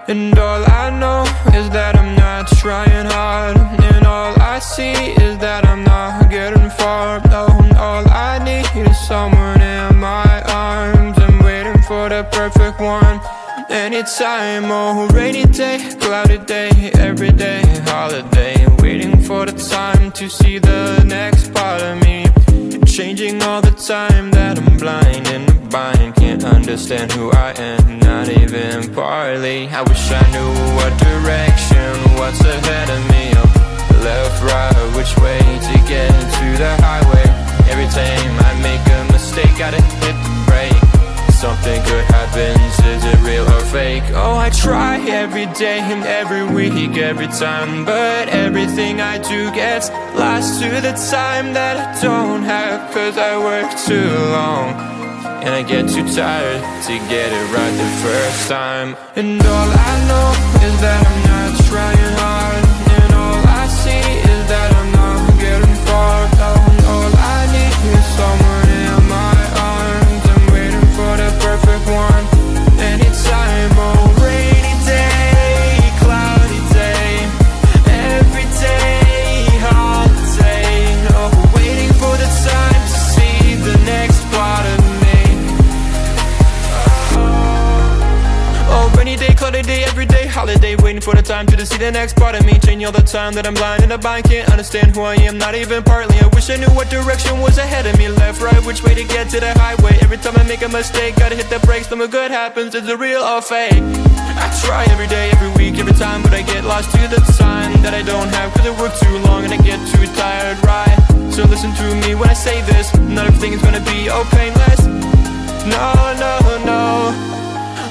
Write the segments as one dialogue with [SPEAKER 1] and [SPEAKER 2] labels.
[SPEAKER 1] And all I know is that I'm not trying hard, and all I see is that I'm not getting far. No, all I need is someone in my arms. I'm waiting for the perfect one. Anytime, oh, rainy day, cloudy day, every day, holiday. Waiting for the time to see the next part of me. Changing all the time that I'm blind in the bind. Can't understand who I am, not even partly. I wish I knew what direction, what's ahead of me. Left, right, which way to get to the highway. Every time I make a mistake, gotta hit the brake. Something good happens, is it real or fake? Oh, I try every day and every week, every time, but everything I do gets lost to the time that I don't have. Cause I work too long, and I get too tired to get it right the first time. And all I know is that I'm not trying hard, and all I see is that I'm not getting far. And all I need is someone in my arms. I'm waiting for the perfect one. Anytime, oh, rainy day, cloudy day, every day, holiday. Oh, waiting for the time to see the next part of me. Oh, rainy day, cloudy day, every day, holiday. Waiting for the time to see the next part of me. Changing all the time that I'm blind in the bind. Can't understand who I am, not even partly. I wish I knew what direction was ahead of me. Left, right, which way to get to the highway. Every time I make a mistake, gotta hit the brakes. Something good happens, is it real or fake? I try every day, every week, every time, but I get lost to the time that I don't have. Cause I work too long and I get too tired, right? So listen to me when I say this. Not everything is gonna be all painless. No, no, no.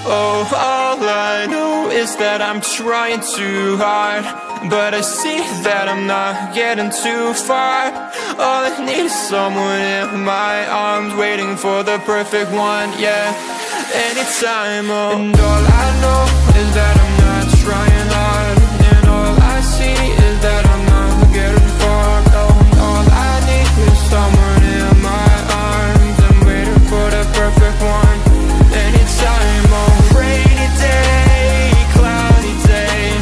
[SPEAKER 1] Oh, all I know is that I'm trying too hard, but I see that I'm not getting too far. All I need is someone in my arms, waiting for the perfect one, yeah. Anytime, oh. And all I know is that I'm not trying hard, and all I see is that I'm not getting far. Oh, all I need is someone in my arms. I'm waiting for the perfect one. Anytime, oh. Rainy day, cloudy day,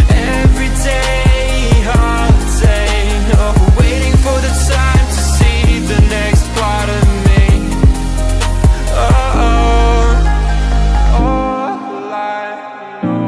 [SPEAKER 1] every day, holiday. Oh, waiting for the time to see the next part of me. Oh, all I know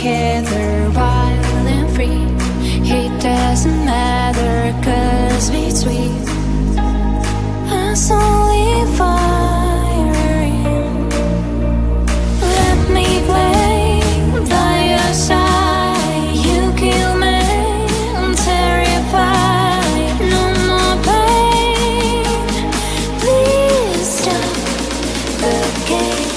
[SPEAKER 2] together wild and free. It doesn't matter, 'cause we're sweet. Us only firing. Let me play by your side. You kill me, I'm terrified. No more pain. Please stop the game.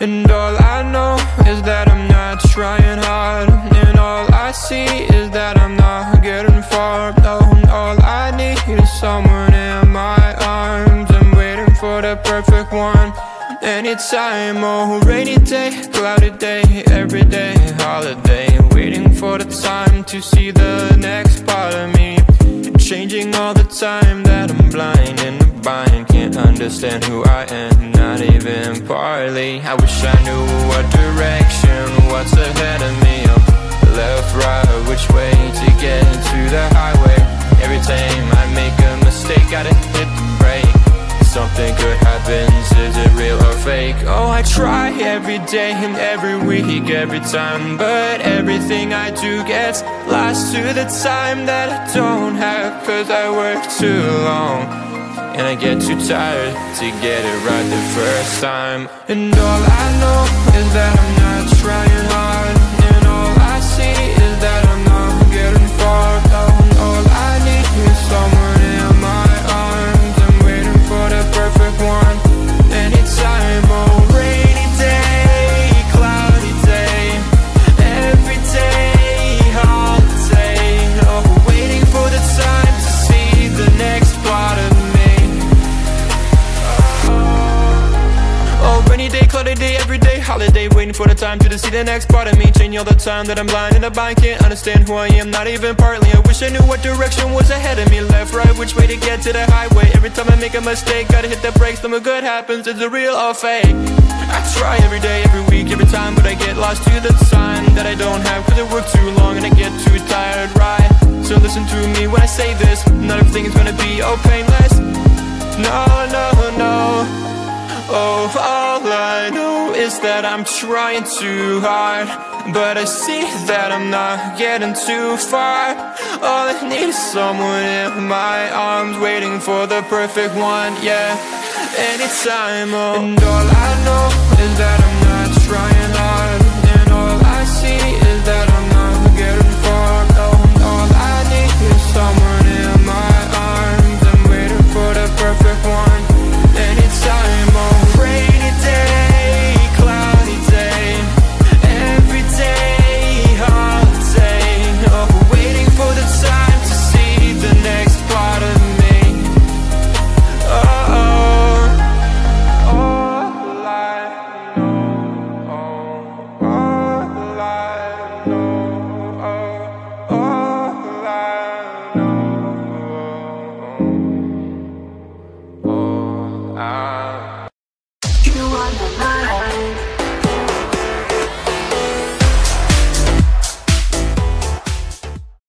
[SPEAKER 1] And all I know is that I'm not trying hard, and all I see is that I'm not getting far. No, all I need is someone in my arms. I'm waiting for the perfect one. Anytime, oh, rainy day, cloudy day, everyday holiday. Waiting for the time to see the next part of me. Changing all the time that I'm blind in the bind. Can't understand who I am, not even partly. I wish I knew what direction, what's ahead of me. Up, left, right, which way to get to the highway. Every time I make a mistake, gotta hit the brake. Something good happens, is it real or fake? Oh, I try every day and every week, every time, but everything I do gets lost to the time that I don't have. Cause I work too long, and I get too tired to get it right the first time. And all I know is that I'm not trying hard, and all I see is that I'm not getting far. Oh, all I need is someone in my arms. I'm waiting for the perfect one. Anytime, oh, rainy day, cloudy day, every day, holiday. Oh, waiting for the time to see the next part of me. Oh, rainy day, cloudy day, every day, holiday. Waiting for the time to see the next part of me. Changing all the time that I'm blind in the bind. Can't understand who I am, not even partly. I wish I knew what direction was ahead of me. Left, right, which way to get to the highway. Every time I make a mistake, gotta hit the brakes. Something good happens, is it real or fake? I try every day, every week, every time, but I get lost to the time that I don't have. Cause I work too long and I get too tired, right? So listen to me when I say this. Not everything is gonna be all painless. No, no, no. Oh, all I know is that I'm trying too hard, but I see that I'm not getting too far. All I need is someone in my arms, waiting for the perfect one, yeah. Anytime, oh. And all I know is that I'm not trying hard, and all I see is that I'm not getting far. Oh, all I need is someone in my arms. I'm waiting for the perfect one. Anytime, oh, rainy day, cloudy day, every day, holiday. Oh, waiting for the time to see the next part of me. Oh, all I know, all I know, all I know, all I